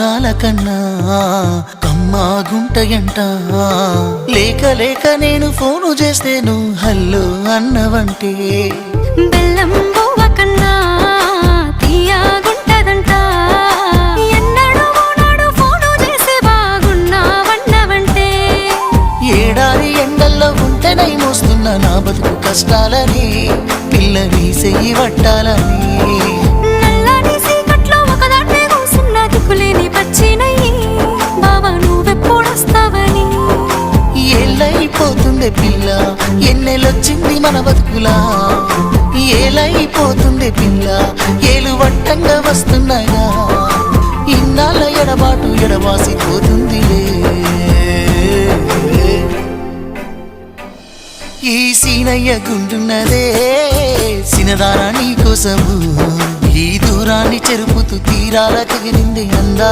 మధురాల కన్నా కమ్మా గుంటయంట. లేక లేక నేను ఫోను చేస్తే నువ్వు హల్లో అన్నవంటే బెల్లం బువ్వ కన్నా తీయగుంటదంట. ఎన్నడూ నాడు ఫోను చేసే బాగున్నావన్నవంటే ఏడాది ఎండల్లో ఉంటేనై మోస్తున్న నా బతుకు కష్టాలని పిల్లని చెయ్యి పట్టాలని. నల్లని సీకట్లో ఒకదాన్నే కూసున్న దిక్కులేని పచ్చినయ్యి బావా నువ్వెప్పుడొస్తావని. ఏళ్ళైపోతుండే పిల్ల ఎన్నెలొచ్చింది మన బతుకులా. ఏలైపోతుండే పిల్ల ఏలు వట్టంగా వస్తున్నాయా. ఇన్నాళ్ళ ఎడబాటు ఎడవాసిపోతుందిలే. ఈ సీనయ్య గుండున్నదే సినదారా నీ కోసము. ఈ దూరాన్ని చెరుపుతూ తీరాల తెగిరింది అందా.